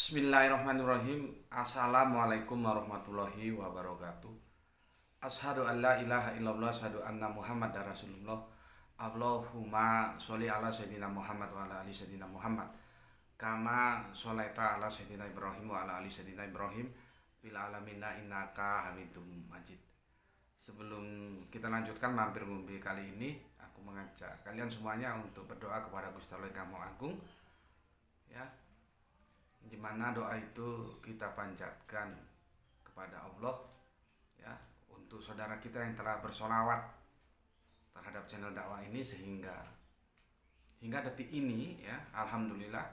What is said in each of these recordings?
Bismillahirrahmanirrahim. Assalamualaikum warahmatullahi wabarakatuh. Asyhadu an la ilaha illallah, asyhadu anna Muhammadar Rasulullah. Allahumma sholli ala sayyidina Muhammad wa ala ali sayyidina Muhammad. Kama sholaita ala sayyidina Ibrahim wa ala ali sayyidina Ibrahim fil alamina innaka Hamidum Majid. Sebelum kita lanjutkan mampir mimpi kali ini, aku mengajak kalian semuanya untuk berdoa kepada Gusti Allah Yang Maha Agung, ya, di mana doa itu kita panjatkan kepada Allah, ya, untuk saudara kita yang telah bersolawat terhadap channel dakwah ini hingga detik ini, ya, alhamdulillah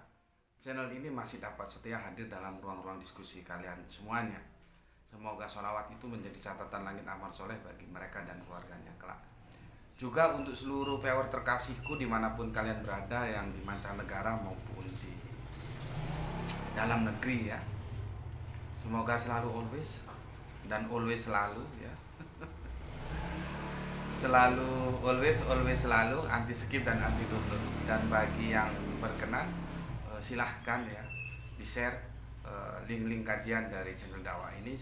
channel ini masih dapat setia hadir dalam ruang-ruang diskusi kalian semuanya. Semoga sholawat itu menjadi catatan langit amal soleh bagi mereka dan keluarganya kelak. Juga untuk seluruh viewer terkasihku dimanapun kalian berada, yang di mancanegara maupun di dalam negeri, ya, semoga selalu always dan always selalu, ya, selalu always selalu anti skip dan anti download. Dan bagi yang berkenan, silahkan, ya, di share link-link kajian dari channel dakwah ini,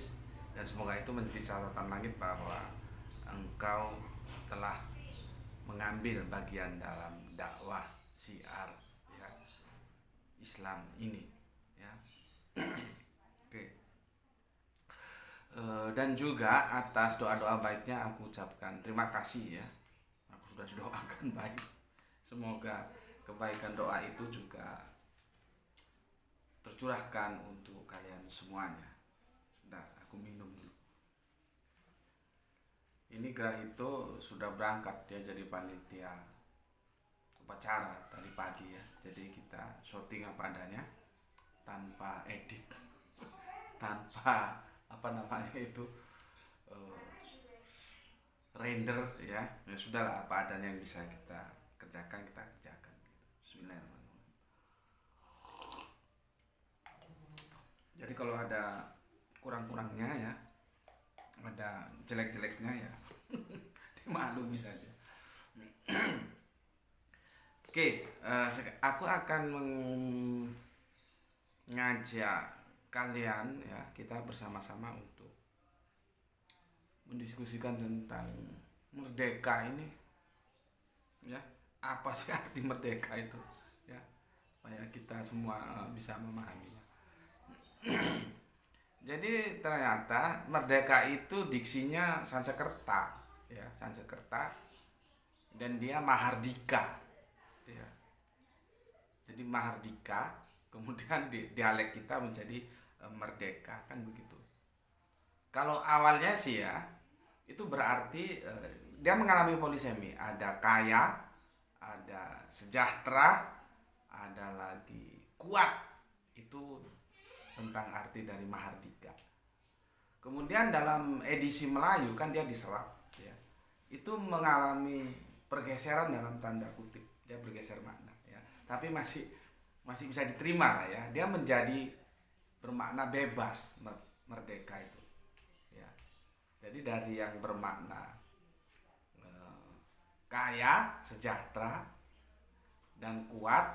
dan semoga itu menjadi catatan langit bahwa engkau telah mengambil bagian dalam dakwah syiar, ya, Islam ini. Oke. Dan juga atas doa-doa baiknya aku ucapkan terima kasih, ya. Aku sudah didoakan baik. Semoga kebaikan doa itu juga tercurahkan untuk kalian semuanya. Sebentar, aku minum dulu. Ini Grahito sudah berangkat, dia jadi panitia upacara tadi pagi, ya. Jadi kita syuting apa adanya, tanpa edit, tanpa apa namanya itu render, ya. Ya sudahlah, apa adanya yang bisa kita kerjakan kita kerjakan. Bismillahirrahmanirrahim. Jadi kalau ada kurang-kurangnya, ya, ada jelek-jeleknya, ya, dimaklumi saja. Oke, aku akan ngajak kalian, ya, kita bersama-sama untuk mendiskusikan tentang merdeka ini, ya, apa sih arti merdeka itu, ya, supaya kita semua bisa memahaminya. Jadi ternyata merdeka itu diksinya Sanskerta, ya, Sanskerta, dan dia Mahardika, ya. Jadi Mahardika, kemudian dialek kita menjadi merdeka, kan begitu. Kalau awalnya sih, ya, itu berarti dia mengalami polisemi, ada kaya, ada sejahtera, ada lagi kuat. Itu tentang arti dari Mahardika. Kemudian dalam edisi Melayu kan dia diserap, ya, itu mengalami pergeseran dalam tanda kutip, dia bergeser makna, ya, tapi masih bisa diterima lah, ya. Dia menjadi bermakna bebas, merdeka itu, ya. Jadi dari yang bermakna kaya, sejahtera, dan kuat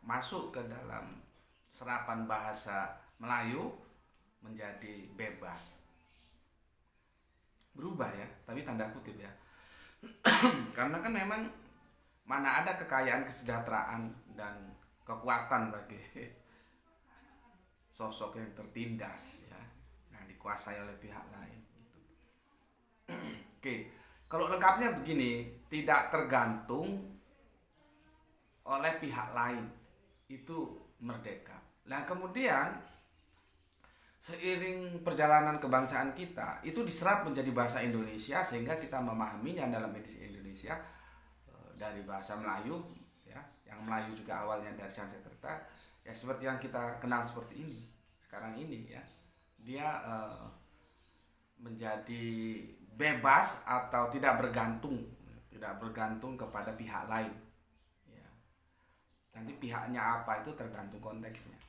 masuk ke dalam serapan bahasa Melayu menjadi bebas. Berubah, ya, tapi tanda kutip, ya. Karena kan memang mana ada kekayaan, kesejahteraan, dan kekuatan bagi sosok yang tertindas, ya, yang dikuasai oleh pihak lain, gitu. Oke, kalau lengkapnya begini, tidak tergantung oleh pihak lain, itu merdeka. Nah, kemudian seiring perjalanan kebangsaan kita itu diserap menjadi bahasa Indonesia, sehingga kita memahaminya dalam edisi Indonesia dari bahasa Melayu, ya, yang Melayu juga awalnya dari Sanskerta, ya, seperti yang kita kenal seperti ini sekarang ini, ya. Dia menjadi bebas atau tidak bergantung kepada pihak lain, ya. Nanti pihaknya apa itu tergantung konteksnya.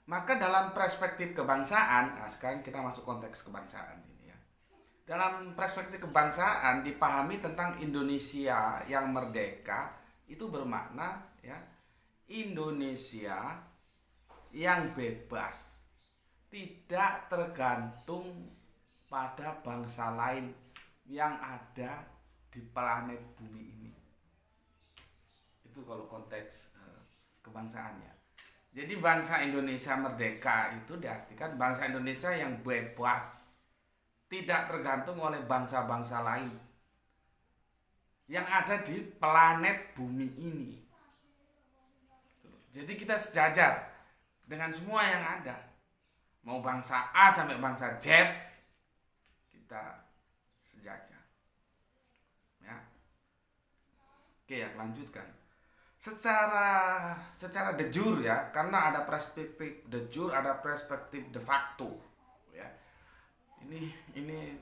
Maka dalam perspektif kebangsaan, nah sekarang kita masuk konteks kebangsaan ini, ya. Dalam perspektif kebangsaan dipahami tentang Indonesia yang merdeka itu bermakna, ya, Indonesia yang bebas, tidak tergantung pada bangsa lain yang ada di planet bumi ini. Itu kalau konteks kebangsaannya. Jadi bangsa Indonesia merdeka itu diartikan bangsa Indonesia yang bebas, tidak tergantung oleh bangsa-bangsa lain yang ada di planet bumi ini. Jadi kita sejajar dengan semua yang ada. Mau bangsa A sampai bangsa Z, kita sejajar. Ya. Oke, ya, lanjutkan. Secara de jure ya, karena ada perspektif de jure, ada perspektif de facto. Ya. Ini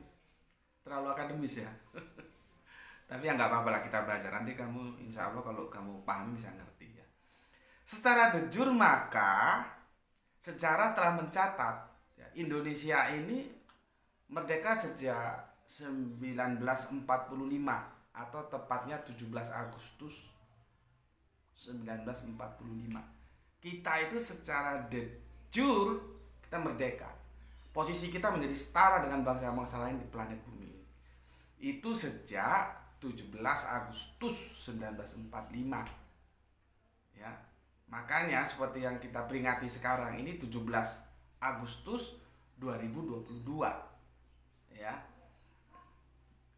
terlalu akademis ya. Tapi ya nggak apa-apa lah, kita belajar. Nanti kamu insya Allah kalau kamu paham bisa ngerti ya. Secara de jure maka sejarah telah mencatat ya, Indonesia ini merdeka sejak 1945 atau tepatnya 17 Agustus 1945. Kita itu secara de jure kita merdeka. Posisi kita menjadi setara dengan bangsa-bangsa lain di planet bumi. Itu sejak 17 Agustus 1945. Ya. Makanya seperti yang kita peringati sekarang ini 17 Agustus 2022. Ya.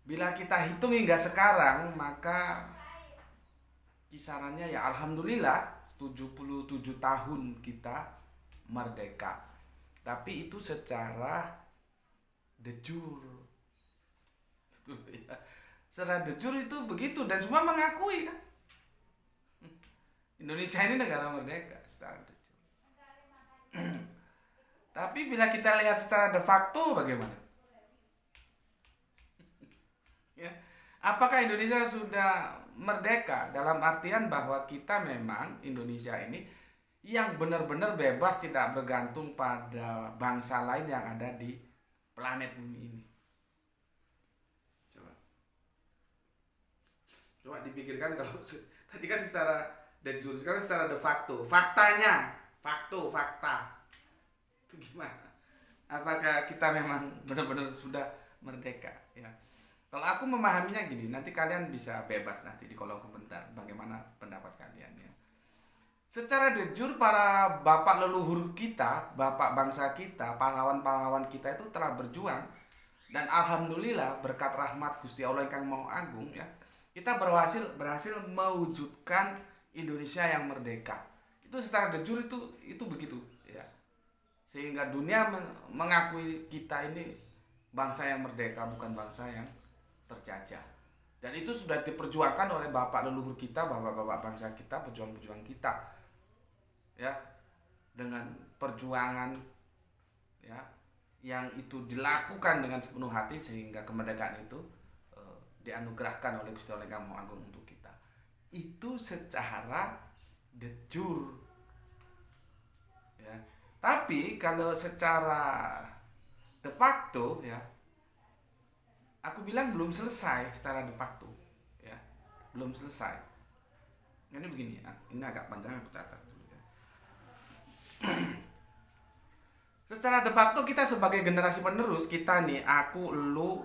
Bila kita hitung hingga sekarang maka kisarannya ya alhamdulillah 77 tahun kita merdeka. Tapi itu secara de jure. Ya. Secara de jure itu begitu dan semua mengakui kan. Indonesia ini negara merdeka secara de jure. Tapi bila kita lihat secara de facto bagaimana? Ya. Apakah Indonesia sudah merdeka dalam artian bahwa kita memang Indonesia ini yang benar-benar bebas tidak bergantung pada bangsa lain yang ada di planet bumi ini? Coba dipikirkan kalau tadi kan secara de jure, sekarang secara de facto. Fakta. Itu gimana? Apakah kita memang benar-benar sudah merdeka? Ya. Kalau aku memahaminya gini, nanti kalian bisa bebas nanti di kolom komentar bagaimana pendapat kalian ya. Secara de jure para bapak leluhur kita, bapak bangsa kita, pahlawan-pahlawan kita itu telah berjuang dan alhamdulillah berkat rahmat Gusti Allah yang Maha Agung ya. Kita berhasil mewujudkan Indonesia yang merdeka. Itu secara de jure itu begitu ya. Sehingga dunia mengakui kita ini bangsa yang merdeka, bukan bangsa yang terjajah. Dan itu sudah diperjuangkan oleh bapak leluhur kita, bapak-bapak bangsa kita, pejuang-pejuang kita. Ya. Dengan perjuangan ya yang itu dilakukan dengan sepenuh hati sehingga kemerdekaan itu dianugerahkan oleh Gusti Allah yang Maha Agung untuk kita. Itu secara de jure. Ya. Tapi kalau secara de facto ya, aku bilang belum selesai secara de facto ya. Belum selesai. Ini begini, ini agak panjang aku catat dulu ya. Secara de facto kita sebagai generasi penerus, kita nih, aku, lu,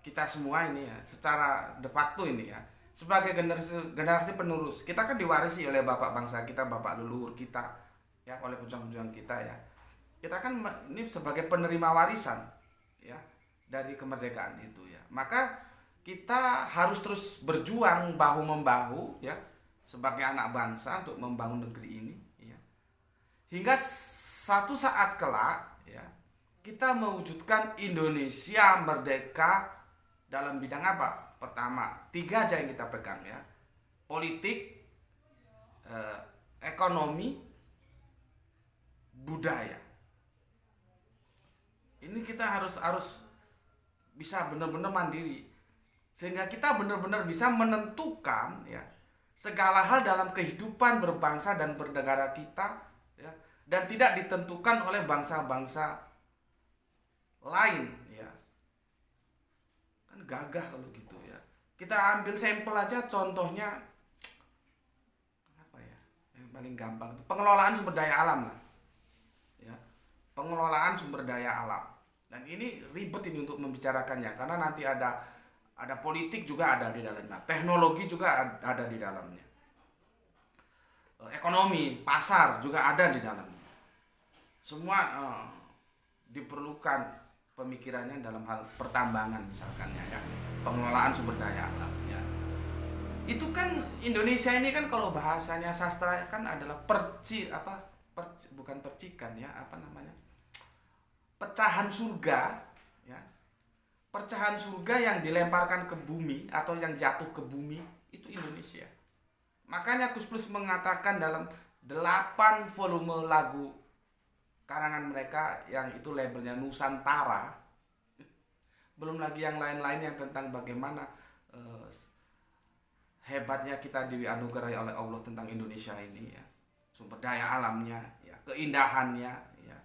kita semua ini ya, secara de facto ini ya, sebagai generasi penerus, kita kan diwarisi oleh bapak bangsa kita, bapak leluhur kita ya, oleh pejuang-pejuang kita ya. Kita kan ini sebagai penerima warisan ya dari kemerdekaan itu ya. Maka kita harus terus berjuang bahu membahu ya sebagai anak bangsa untuk membangun negeri ini ya. Hingga satu saat kelak ya kita mewujudkan Indonesia merdeka dalam bidang apa? Pertama, 3 aja yang kita pegang ya. Politik, ekonomi, budaya. Ini kita harus bisa benar-benar mandiri. Sehingga kita benar-benar bisa menentukan ya segala hal dalam kehidupan berbangsa dan bernegara kita ya, dan tidak ditentukan oleh bangsa-bangsa lain ya. Kan gagah kalau gitu ya. Kita ambil sampel aja contohnya apa ya? Yang paling gampang itu pengelolaan sumber daya alam lah. Ya. Pengelolaan sumber daya alam. Dan ini ribet ini untuk membicarakannya karena nanti ada politik juga ada di dalamnya, teknologi juga ada di dalamnya, ekonomi, pasar juga ada di dalamnya. Semua diperlukan pemikirannya dalam hal pertambangan misalkan ya, pengelolaan sumber daya alam ya. Itu kan Indonesia ini kan kalau bahasanya sastra kan adalah bukan percikan ya, apa namanya? Pecahan surga ya. Pecahan surga yang dilemparkan ke bumi atau yang jatuh ke bumi itu Indonesia. Makanya Gus Plus mengatakan dalam 8 volume lagu karangan mereka yang itu labelnya Nusantara, belum lagi yang lain-lain yang tentang bagaimana hebatnya kita dianugerahi oleh Allah tentang Indonesia ini ya, sumber daya alamnya ya, keindahannya ya,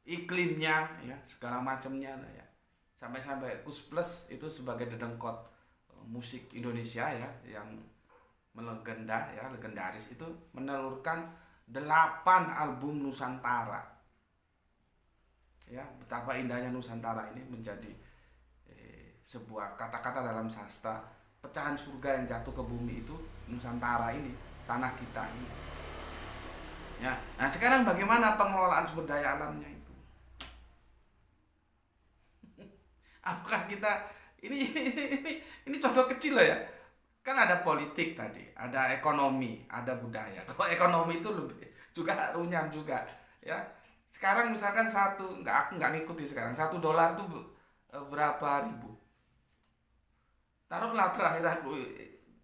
iklimnya ya, segala macamnya ya. Sampai-sampai Gus Plus itu sebagai dedengkot musik Indonesia ya yang legendaris itu menelurkan 8 album Nusantara. Ya, betapa indahnya Nusantara ini menjadi sebuah kata-kata dalam sastra. Pecahan surga yang jatuh ke bumi itu Nusantara ini, tanah kita ini. Ya. Nah, sekarang bagaimana pengelolaan sumber daya alamnya itu? Apakah kita ini contoh kecil loh ya. Kan ada politik tadi, ada ekonomi, ada budaya. Kalau ekonomi itu lebih juga runyam juga, ya. Sekarang misalkan aku nggak ngikuti sekarang. $1 tuh berapa ribu? Taruhlah terakhir aku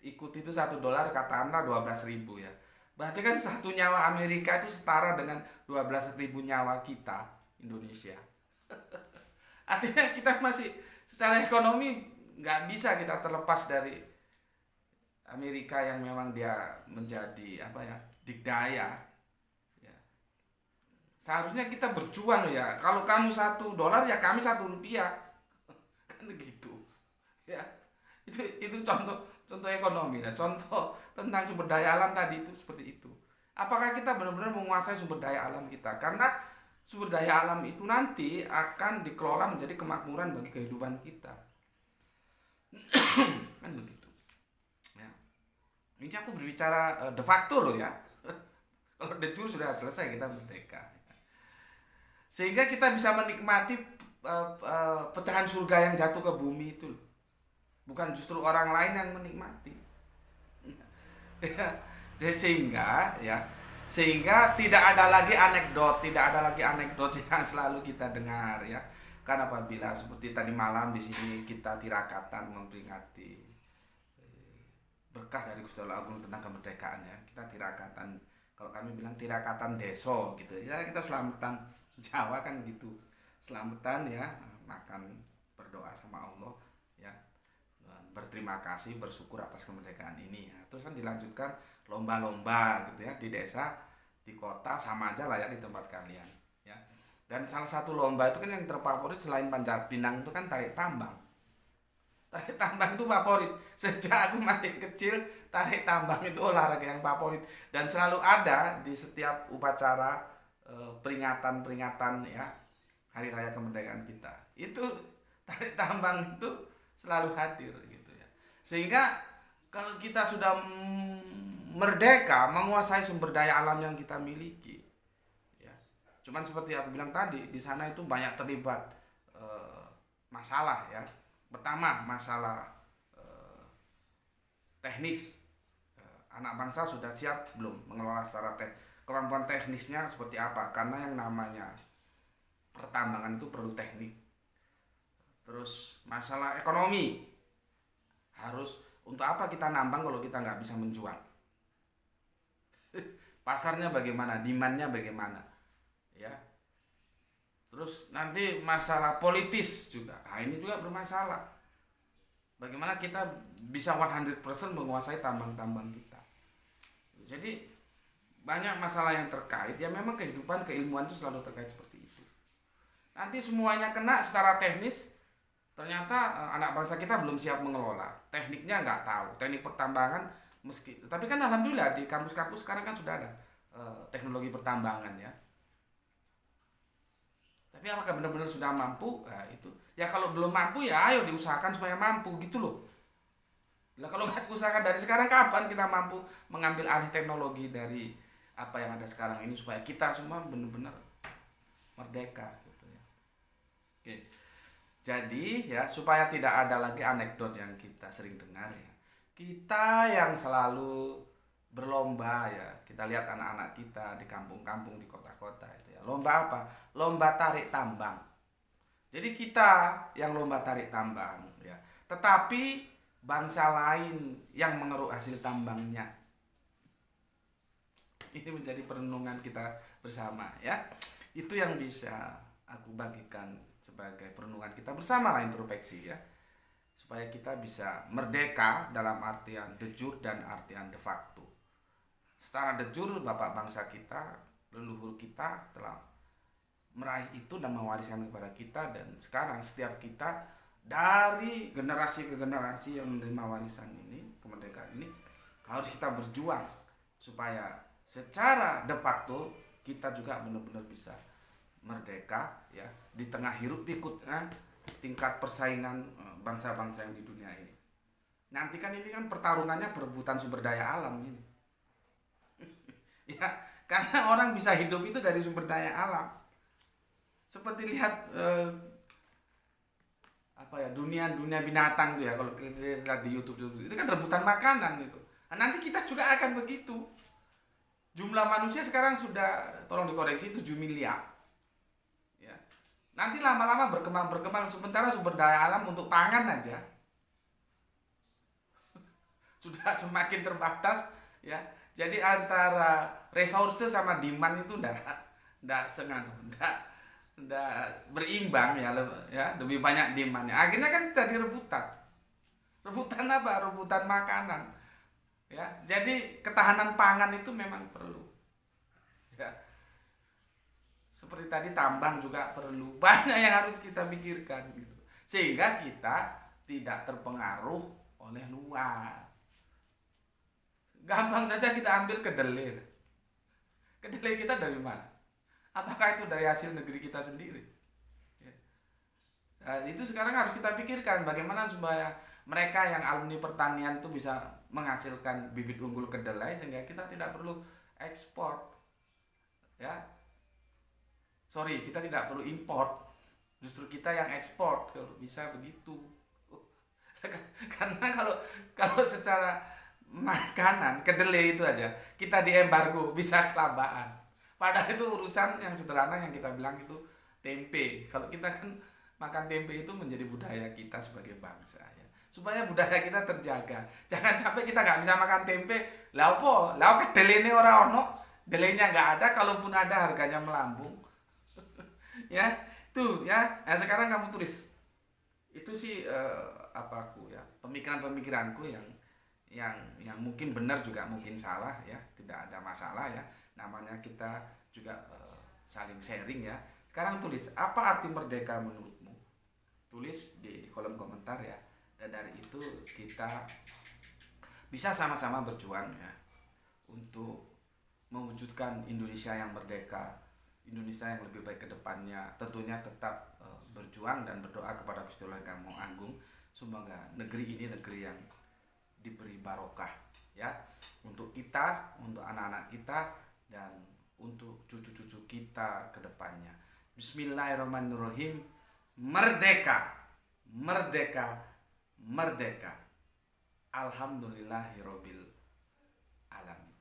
ikuti itu $1 katakanlah 12.000 ya. Berarti kan 1 nyawa Amerika itu setara dengan 12.000 nyawa kita Indonesia. Artinya kita masih secara ekonomi nggak bisa kita terlepas dari Amerika yang memang dia menjadi dikdaya ya. Seharusnya kita berjuang ya. Kalau kamu $1 ya kami $1 kan begitu ya. Itu contoh ekonomi. Nah, contoh tentang sumber daya alam tadi itu seperti itu. Apakah kita benar-benar menguasai sumber daya alam kita? Karena sumber daya alam itu nanti akan dikelola menjadi kemakmuran bagi kehidupan kita. Kan begitu. Ini aku berbicara de facto loh ya. Kalau de jure sudah selesai kita merdeka. Sehingga kita bisa menikmati pecahan surga yang jatuh ke bumi itu loh. Bukan justru orang lain yang menikmati. Sehingga tidak ada lagi anekdot yang selalu kita dengar ya. Kan apabila seperti tadi malam di sini kita tirakatan memperingati berkah dari Gusti Allah Agung tentang kemerdekaannya, kita tirakatan, kalau kami bilang tirakatan deso gitu ya, kita selamatan Jawa kan gitu, selamatan ya, makan, berdoa sama Allah ya, berterima kasih, bersyukur atas kemerdekaan ini ya. Terus kan dilanjutkan lomba-lomba gitu ya, di desa, di kota sama aja lah ya di tempat kalian ya. Dan salah satu lomba itu kan yang terfavorit selain Panjat Pinang itu kan tarik tambang. Tarik tambang itu favorit. Sejak aku masih kecil, tarik tambang itu olahraga yang favorit dan selalu ada di setiap upacara peringatan ya hari raya kemerdekaan kita. Itu tarik tambang itu selalu hadir gitu ya. Sehingga kalau kita sudah merdeka, menguasai sumber daya alam yang kita miliki ya. Cuman seperti aku bilang tadi, di sana itu banyak terlibat masalah ya. Pertama, masalah teknis. Anak bangsa sudah siap belum mengelola secara kemampuan teknisnya seperti apa? Karena yang namanya pertambangan itu perlu teknik. Terus masalah ekonomi, harus untuk apa kita nambang kalau kita nggak bisa menjual? Pasarnya bagaimana? Demand-nya bagaimana? Ya. Terus nanti masalah politis juga. Nah, ini juga bermasalah. Bagaimana kita bisa 100% menguasai tambang-tambang kita. Jadi banyak masalah yang terkait. Ya memang kehidupan keilmuan itu selalu terkait seperti itu. Nanti semuanya kena secara teknis. Ternyata anak bangsa kita belum siap mengelola. Tekniknya nggak tahu. Teknik pertambangan Tapi kan alhamdulillah di kampus-kampus sekarang kan sudah ada teknologi pertambangan ya. Tapi apakah benar-benar sudah mampu? Nah, itu. Ya kalau belum mampu ya ayo diusahakan supaya mampu gitu loh. Lah kalau nggak diusahakan dari sekarang, kapan kita mampu mengambil alih teknologi dari apa yang ada sekarang ini supaya kita semua benar-benar merdeka gitu ya. Oke. Jadi ya supaya tidak ada lagi anekdot yang kita sering dengar ya. Kita yang selalu berlomba ya. Kita lihat anak-anak kita di kampung-kampung, di kota-kota itu ya. Lomba apa? Lomba tarik tambang. Jadi kita yang lomba tarik tambang ya. Tetapi bangsa lain yang mengeruk hasil tambangnya. Ini menjadi perenungan kita bersama ya. Itu yang bisa aku bagikan sebagai perenungan kita bersama lah, introspeksi ya. Supaya kita bisa merdeka dalam artian de jure dan artian de facto. Secara de jure bapak bangsa kita, leluhur kita telah meraih itu dan mewariskan kepada kita, dan sekarang setiap kita dari generasi ke generasi yang menerima warisan ini, kemerdekaan ini, harus kita berjuang supaya secara de facto kita juga benar-benar bisa merdeka ya di tengah hiruk pikuknya tingkat persaingan bangsa-bangsa yang di dunia ini. Nanti kan ini kan pertarungannya perebutan sumber daya alam ini. Ya, karena orang bisa hidup itu dari sumber daya alam. Seperti lihat dunia binatang tuh ya, kalau kita lihat di YouTube itu kan rebutan makanan gitu. Nah, nanti kita juga akan begitu. Jumlah manusia sekarang sudah, tolong dikoreksi, 7 miliar. Ya. Nanti lama-lama berkembang sementara sumber daya alam untuk pangan aja sudah semakin terbatas ya. Jadi antara resource sama demand itu ndak berimbang ya, lebih banyak demandnya. Akhirnya kan jadi rebutan apa? Rebutan makanan ya. Jadi ketahanan pangan itu memang perlu ya. Seperti tadi tambang juga perlu, banyak yang harus kita pikirkan gitu, sehingga kita tidak terpengaruh oleh luar. Gampang saja kita ambil kedelai kita dari mana? Apakah itu dari hasil negeri kita sendiri? Nah, itu sekarang harus kita pikirkan bagaimana supaya mereka yang alumni pertanian itu bisa menghasilkan bibit unggul kedelai sehingga kita tidak perlu ekspor ya. Kita tidak perlu import, justru kita yang ekspor kalau bisa begitu. Karena kalau secara makanan kedelai itu aja kita diembargo bisa kelabakan. Padahal itu urusan yang sederhana yang kita bilang itu tempe. Kalau kita kan makan tempe itu menjadi budaya kita sebagai bangsa ya. Supaya budaya kita terjaga. Jangan sampai kita nggak bisa makan tempe. Lah kedelai ini orang ono, kedelainya nggak ada, kalaupun ada harganya melambung. Ya, tuh ya. Nah, sekarang kamu tulis. Itu sih pemikiranku yang mungkin benar juga mungkin salah ya, tidak ada masalah ya, namanya kita juga saling sharing ya. Sekarang tulis apa arti merdeka menurutmu, tulis di kolom komentar ya, dan dari itu kita bisa sama-sama berjuang ya untuk mewujudkan Indonesia yang merdeka, Indonesia yang lebih baik ke depannya. Tentunya tetap berjuang dan berdoa kepada Gusti Allah yang Agung, semoga negeri ini negeri yang diberi barokah ya, untuk kita, untuk anak-anak kita, dan untuk cucu-cucu kita ke depannya. Bismillahirrahmanirrahim. Merdeka, merdeka, merdeka. Alhamdulillahirabbil alamin.